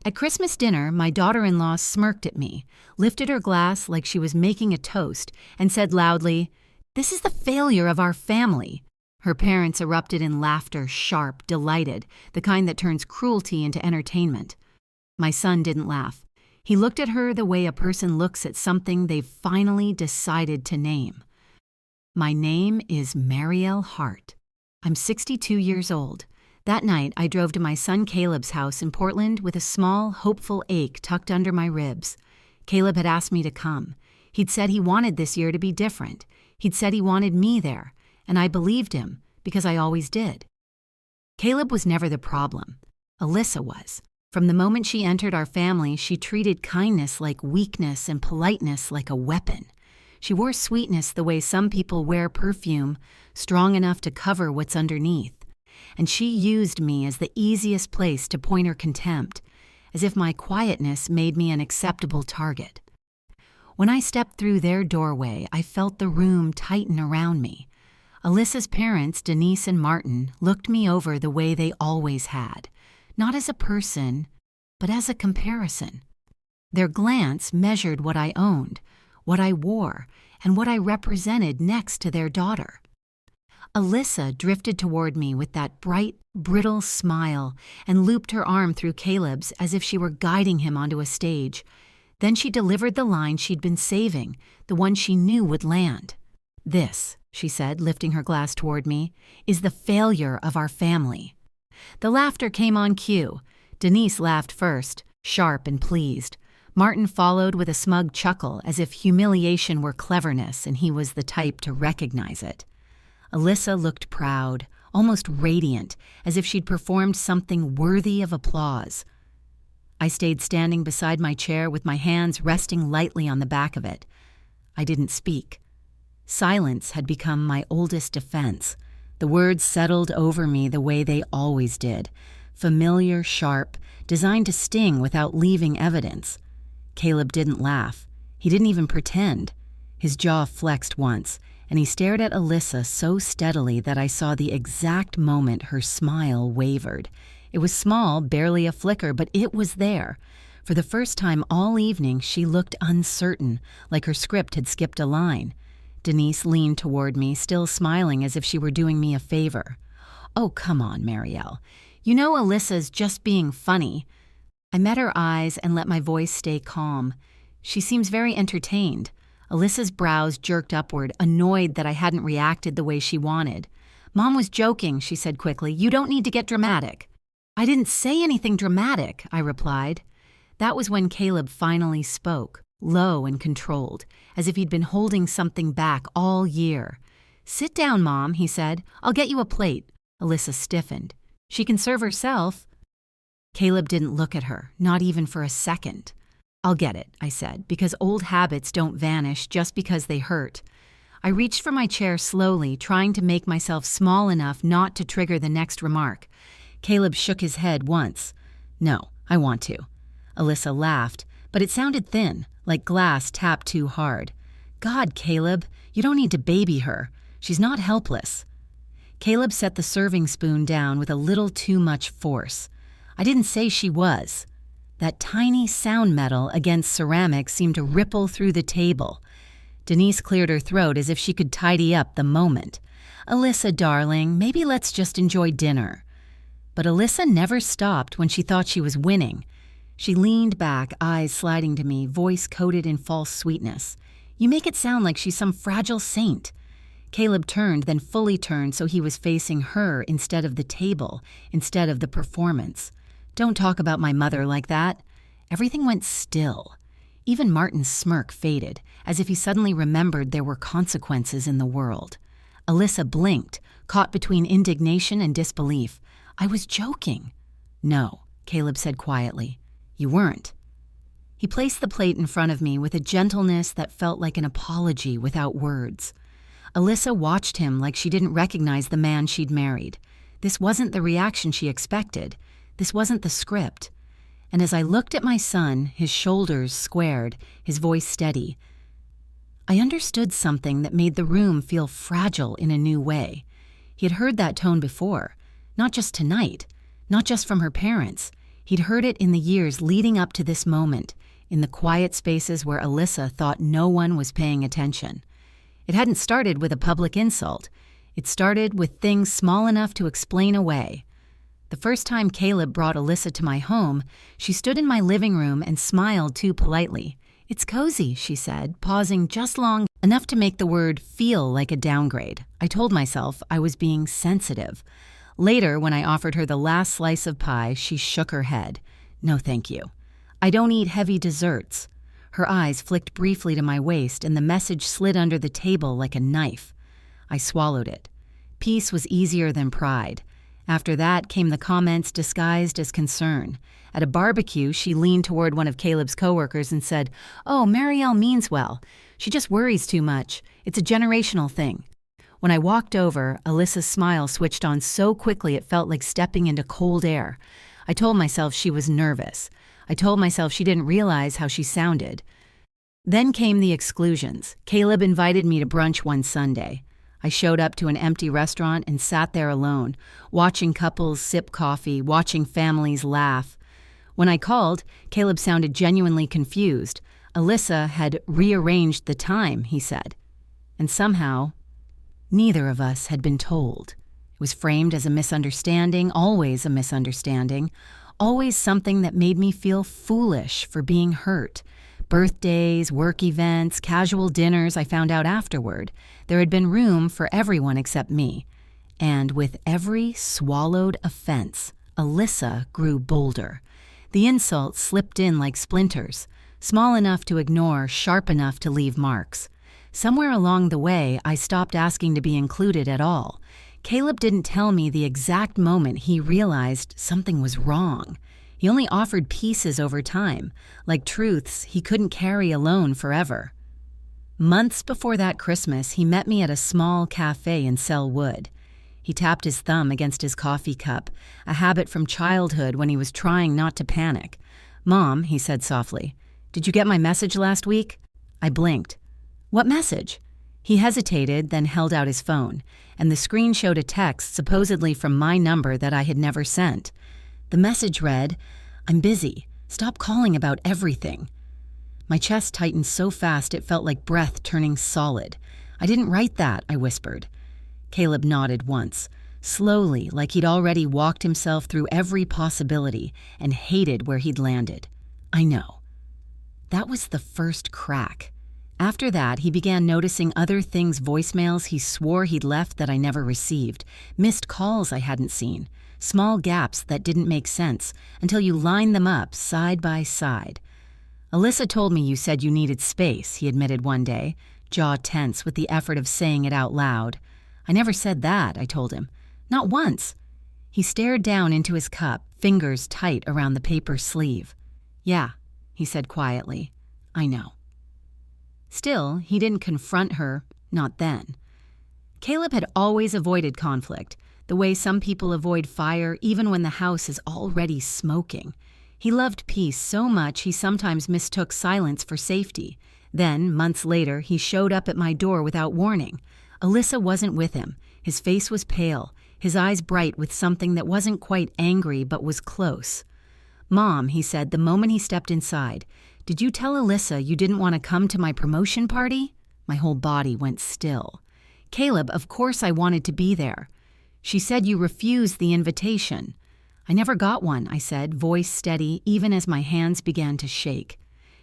At Christmas dinner, my daughter-in-law smirked at me, lifted her glass like she was making a toast, and said loudly, "This is the failure of our family." Her parents erupted in laughter, sharp, delighted, the kind that turns cruelty into entertainment. My son didn't laugh. He looked at her the way a person looks at something they've finally decided to name. My name is Marielle Hart. I'm 62 years old. That night, I drove to my son Caleb's house in Portland with a small, hopeful ache tucked under my ribs. Caleb had asked me to come. He'd said he wanted this year to be different. He'd said he wanted me there, and I believed him because I always did. Caleb was never the problem. Alyssa was. From the moment she entered our family, she treated kindness like weakness and politeness like a weapon. She wore sweetness the way some people wear perfume, strong enough to cover what's underneath. And she used me as the easiest place to point her contempt, as if my quietness made me an acceptable target. When I stepped through their doorway, I felt the room tighten around me. Alyssa's parents, Denise and Martin, looked me over the way they always had, not as a person, but as a comparison. Their glance measured what I owned, what I wore, and what I represented next to their daughter. Alyssa drifted toward me with that bright, brittle smile and looped her arm through Caleb's as if she were guiding him onto a stage. Then she delivered the line she'd been saving, the one she knew would land. "This," she said, lifting her glass toward me, "is the failure of our family." The laughter came on cue. Denise laughed first, sharp and pleased. Martin followed with a smug chuckle as if humiliation were cleverness and he was the type to recognize it. Alyssa looked proud, almost radiant, as if she'd performed something worthy of applause. I stayed standing beside my chair with my hands resting lightly on the back of it. I didn't speak. Silence had become my oldest defense. The words settled over me the way they always did, familiar, sharp, designed to sting without leaving evidence. Caleb didn't laugh. He didn't even pretend. His jaw flexed once, and he stared at Alyssa so steadily that I saw the exact moment her smile wavered. It was small, barely a flicker, but it was there. For the first time all evening, she looked uncertain, like her script had skipped a line. Denise leaned toward me, still smiling as if she were doing me a favor. "Oh, come on, Marielle. You know Alyssa's just being funny." I met her eyes and let my voice stay calm. "She seems very entertained." Alyssa's brows jerked upward, annoyed that I hadn't reacted the way she wanted. "Mom was joking," she said quickly. "You don't need to get dramatic." "I didn't say anything dramatic," I replied. That was when Caleb finally spoke, low and controlled, as if he'd been holding something back all year. "Sit down, Mom," he said. "I'll get you a plate." Alyssa stiffened. "She can serve herself." Caleb didn't look at her, not even for a second. "I'll get it," I said, because old habits don't vanish just because they hurt. I reached for my chair slowly, trying to make myself small enough not to trigger the next remark. Caleb shook his head once. "No, I want to." Alyssa laughed, but it sounded thin, like glass tapped too hard. "God, Caleb, you don't need to baby her. She's not helpless." Caleb set the serving spoon down with a little too much force. I didn't say she was. That tiny sound metal against ceramic seemed to ripple through the table. Denise cleared her throat as if she could tidy up the moment. "Alyssa, darling, maybe let's just enjoy dinner." But Alyssa never stopped when she thought she was winning. She leaned back, eyes sliding to me, voice coated in false sweetness. "You make it sound like she's some fragile saint." Caleb turned, then fully turned so he was facing her instead of the table, instead of the performance. "Don't talk about my mother like that." Everything went still. Even Martin's smirk faded, as if he suddenly remembered there were consequences in the world. Alyssa blinked, caught between indignation and disbelief. "I was joking." "No," Caleb said quietly. "You weren't." He placed the plate in front of me with a gentleness that felt like an apology without words. Alyssa watched him like she didn't recognize the man she'd married. This wasn't the reaction she expected. This wasn't the script. And as I looked at my son, his shoulders squared, his voice steady, I understood something that made the room feel fragile in a new way. He had heard that tone before, not just tonight, not just from her parents. He'd heard it in the years leading up to this moment, in the quiet spaces where Alyssa thought no one was paying attention. It hadn't started with a public insult. It started with things small enough to explain away. The first time Caleb brought Alyssa to my home, she stood in my living room and smiled too politely. "It's cozy," she said, pausing just long enough to make the word feel like a downgrade. I told myself I was being sensitive. Later, when I offered her the last slice of pie, she shook her head. "No, thank you. I don't eat heavy desserts." Her eyes flicked briefly to my waist, and the message slid under the table like a knife. I swallowed it. Peace was easier than pride. After that came the comments disguised as concern. At a barbecue, she leaned toward one of Caleb's coworkers and said, "Oh, Marielle means well. She just worries too much. It's a generational thing." When I walked over, Alyssa's smile switched on so quickly it felt like stepping into cold air. I told myself she was nervous. I told myself she didn't realize how she sounded. Then came the exclusions. Caleb invited me to brunch one Sunday. I showed up to an empty restaurant and sat there alone, watching couples sip coffee, watching families laugh. When I called, Caleb sounded genuinely confused. Alyssa had rearranged the time, he said. And somehow, neither of us had been told. It was framed as a misunderstanding, always a misunderstanding, always something that made me feel foolish for being hurt. Birthdays, work events, casual dinners, I found out afterward. There had been room for everyone except me. And with every swallowed offense, Alyssa grew bolder. The insults slipped in like splinters, small enough to ignore, sharp enough to leave marks. Somewhere along the way, I stopped asking to be included at all. Caleb didn't tell me the exact moment he realized something was wrong. He only offered pieces over time, like truths he couldn't carry alone forever. Months before that Christmas, he met me at a small cafe in Selwood. He tapped his thumb against his coffee cup, a habit from childhood when he was trying not to panic. "Mom," he said softly, "did you get my message last week?" I blinked. "What message?" He hesitated, then held out his phone, and the screen showed a text supposedly from my number that I had never sent. The message read, "I'm busy. Stop calling about everything." My chest tightened so fast it felt like breath turning solid. "I didn't write that," I whispered. Caleb nodded once, slowly, like he'd already walked himself through every possibility and hated where he'd landed. "I know." That was the first crack. After that, he began noticing other things, voicemails he swore he'd left that I never received, missed calls I hadn't seen, small gaps that didn't make sense until you lined them up side by side. "Alyssa told me you said you needed space," he admitted one day, jaw tense with the effort of saying it out loud. "I never said that," I told him. "Not once." He stared down into his cup, fingers tight around the paper sleeve. "Yeah," he said quietly. "I know." Still, he didn't confront her, not then. Caleb had always avoided conflict, the way some people avoid fire even when the house is already smoking. He loved peace so much he sometimes mistook silence for safety. Then, months later, he showed up at my door without warning. Alyssa wasn't with him. His face was pale, his eyes bright with something that wasn't quite angry but was close. "Mom," he said the moment he stepped inside, "did you tell Alyssa you didn't want to come to my promotion party?" My whole body went still. "Caleb, of course I wanted to be there." "She said you refused the invitation." "I never got one," I said, voice steady even as my hands began to shake.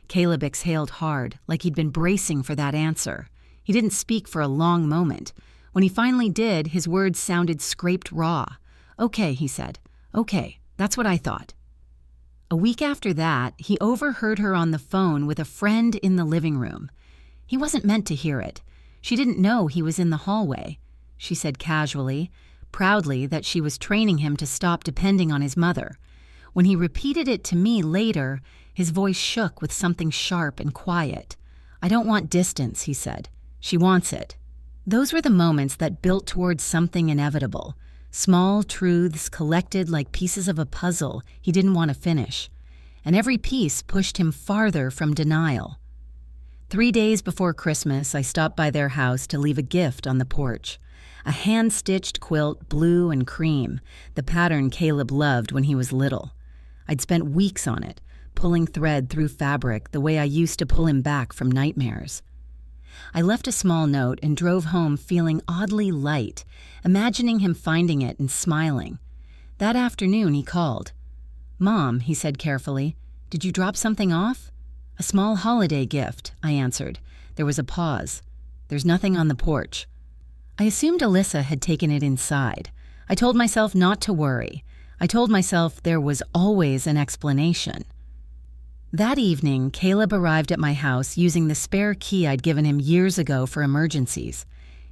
Caleb exhaled hard, like he'd been bracing for that answer. He didn't speak for a long moment. When he finally did, his words sounded scraped raw. "Okay," he said. "Okay, that's what I thought." A week after that, he overheard her on the phone with a friend in the living room. He wasn't meant to hear it. She didn't know he was in the hallway. She said casually, proudly, that she was training him to stop depending on his mother. When he repeated it to me later, his voice shook with something sharp and quiet. "I don't want distance," he said. "She wants it." Those were the moments that built towards something inevitable. Small truths collected like pieces of a puzzle he didn't want to finish. And every piece pushed him farther from denial. 3 days before Christmas, I stopped by their house to leave a gift on the porch. A hand-stitched quilt, blue and cream, the pattern Caleb loved when he was little. I'd spent weeks on it, pulling thread through fabric the way I used to pull him back from nightmares. I left a small note and drove home feeling oddly light, imagining him finding it and smiling. That afternoon he called. "Mom," he said carefully, "did you drop something off?" "A small holiday gift," I answered. There was a pause. "There's nothing on the porch." I assumed Alyssa had taken it inside. I told myself not to worry. I told myself there was always an explanation. That evening, Caleb arrived at my house using the spare key I'd given him years ago for emergencies.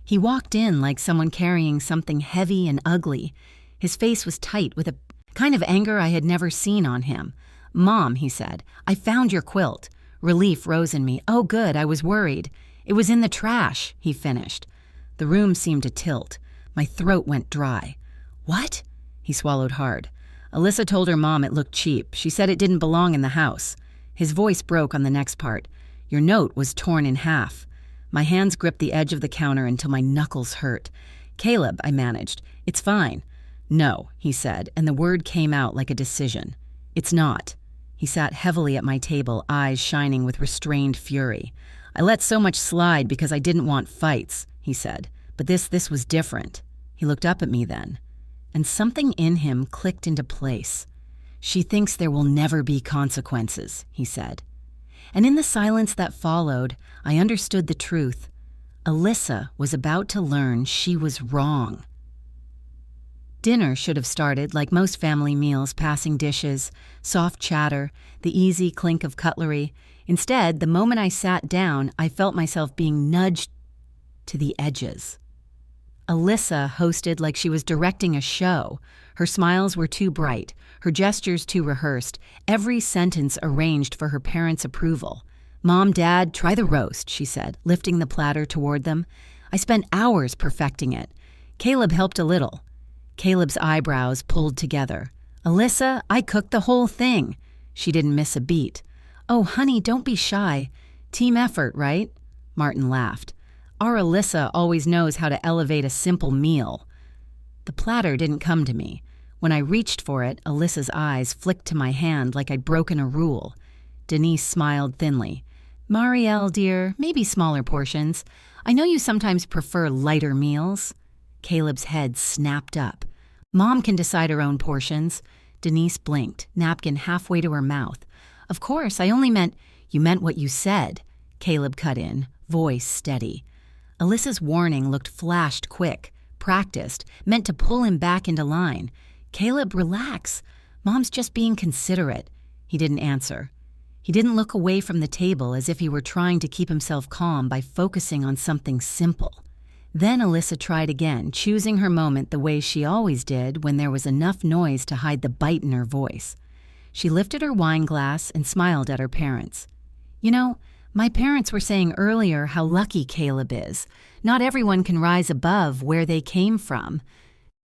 He walked in like someone carrying something heavy and ugly. His face was tight with a kind of anger I had never seen on him. "Mom," he said, "I found your quilt." Relief rose in me. "Oh, good, I was worried." "It was in the trash," he finished. The room seemed to tilt. My throat went dry. "What?" He swallowed hard. "Alyssa told her mom it looked cheap. She said it didn't belong in the house." His voice broke on the next part. "Your note was torn in half." My hands gripped the edge of the counter until my knuckles hurt. "Caleb," I managed, "it's fine." "No," he said, and the word came out like a decision. "It's not." He sat heavily at my table, eyes shining with restrained fury. "I let so much slide because I didn't want fights," he said. "But this was different." He looked up at me then, and something in him clicked into place. "She thinks there will never be consequences," he said. And in the silence that followed, I understood the truth. Alyssa was about to learn she was wrong. Dinner should have started like most family meals, passing dishes, soft chatter, the easy clink of cutlery. Instead, the moment I sat down, I felt myself being nudged to the edges. Alyssa hosted like she was directing a show. Her smiles were too bright, her gestures too rehearsed, every sentence arranged for her parents' approval. "Mom, Dad, try the roast," she said, lifting the platter toward them. I spent hours perfecting it. Caleb helped a little. Caleb's eyebrows pulled together. "Alyssa, I cooked the whole thing." She didn't miss a beat. "Oh, honey, don't be shy. Team effort, right?" Martin laughed. "Our Alyssa always knows how to elevate a simple meal." The platter didn't come to me. When I reached for it, Alyssa's eyes flicked to my hand like I'd broken a rule. Denise smiled thinly. "Marielle, dear, maybe smaller portions. I know you sometimes prefer lighter meals." Caleb's head snapped up. "Mom can decide her own portions." Denise blinked, napkin halfway to her mouth. "Of course, I only meant—" "You meant what you said," Caleb cut in, voice steady. Alyssa's warning looked flashed quick, practiced, meant to pull him back into line. "Caleb, relax. Mom's just being considerate." He didn't answer. He didn't look away from the table as if he were trying to keep himself calm by focusing on something simple. Then Alyssa tried again, choosing her moment the way she always did when there was enough noise to hide the bite in her voice. She lifted her wine glass and smiled at her parents. "You know, my parents were saying earlier how lucky Caleb is. Not everyone can rise above where they came from."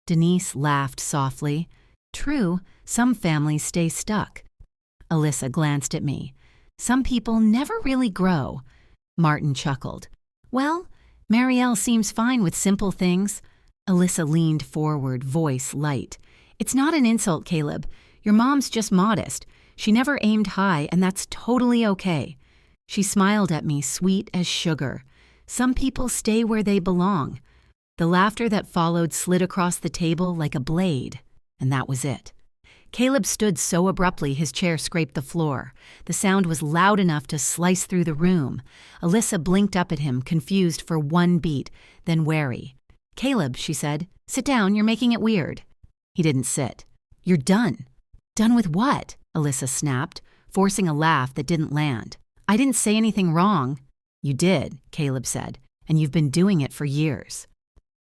Denise laughed softly. "True, some families stay stuck." Alyssa glanced at me. "Some people never really grow." Martin chuckled. "Well, Marielle seems fine with simple things." Alyssa leaned forward, voice light. "It's not an insult, Caleb. Your mom's just modest. She never aimed high, and that's totally okay." She smiled at me, sweet as sugar. "Some people stay where they belong." The laughter that followed slid across the table like a blade, and that was it. Caleb stood so abruptly his chair scraped the floor. The sound was loud enough to slice through the room. Alyssa blinked up at him, confused for one beat, then wary. "Caleb," she said, "sit down, you're making it weird." He didn't sit. "You're done." "Done with what?" Alyssa snapped, forcing a laugh that didn't land. "I didn't say anything wrong." "You did," Caleb said, "and you've been doing it for years."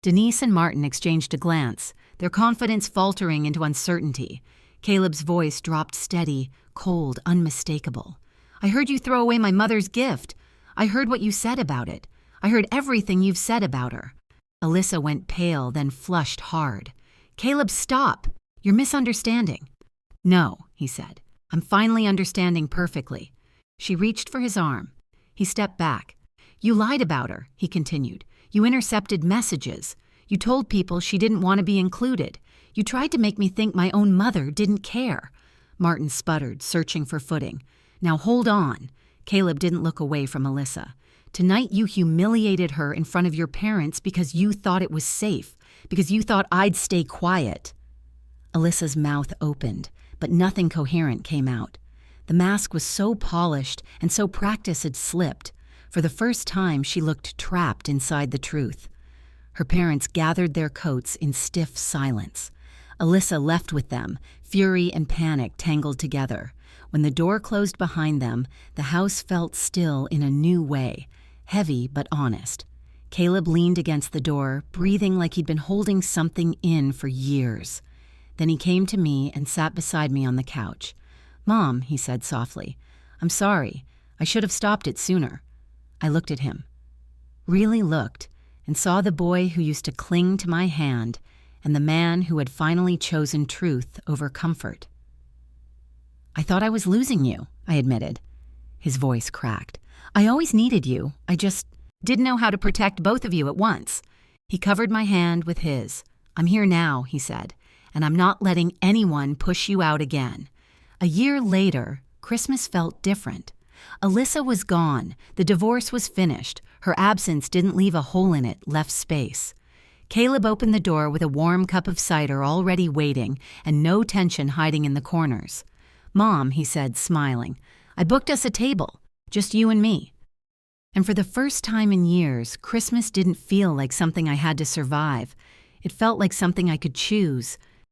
Denise and Martin exchanged a glance, their confidence faltering into uncertainty. Caleb's voice dropped steady, cold, unmistakable. "I heard you throw away my mother's gift. I heard what you said about it. I heard everything you've said about her." Alyssa went pale, then flushed hard. "Caleb, stop. You're misunderstanding." "No," he said. "I'm finally understanding perfectly." She reached for his arm. He stepped back. "You lied about her," he continued. "You intercepted messages. You told people she didn't want to be included. You tried to make me think my own mother didn't care." Martin sputtered, searching for footing. Now hold on. Caleb didn't look away from Alyssa. Tonight you humiliated her in front of your parents because you thought it was safe, because you thought I'd stay quiet. Alyssa's mouth opened, but nothing coherent came out. The mask was so polished and so practiced had slipped. For the first time, she looked trapped inside the truth. Her parents gathered their coats in stiff silence. Alyssa left with them, fury and panic tangled together. When the door closed behind them, the house felt still in a new way, heavy but honest. Caleb leaned against the door, breathing like he'd been holding something in for years. Then he came to me and sat beside me on the couch. "Mom," he said softly, "I'm sorry. I should have stopped it sooner." I looked at him, really looked, and saw the boy who used to cling to my hand and the man who had finally chosen truth over comfort. "I thought I was losing you," I admitted. His voice cracked. "I always needed you. I just didn't know how to protect both of you at once." He covered my hand with his. "I'm here now," he said, "and I'm not letting anyone push you out again." A year later, Christmas felt different. Alyssa was gone. The divorce was finished. Her absence didn't leave a hole in it, left space. Caleb opened the door with a warm cup of cider already waiting and no tension hiding in the corners. "Mom," he said, smiling, "I booked us a table, just you and me." And for the first time in years, Christmas didn't feel like something I had to survive. It felt like something I could choose,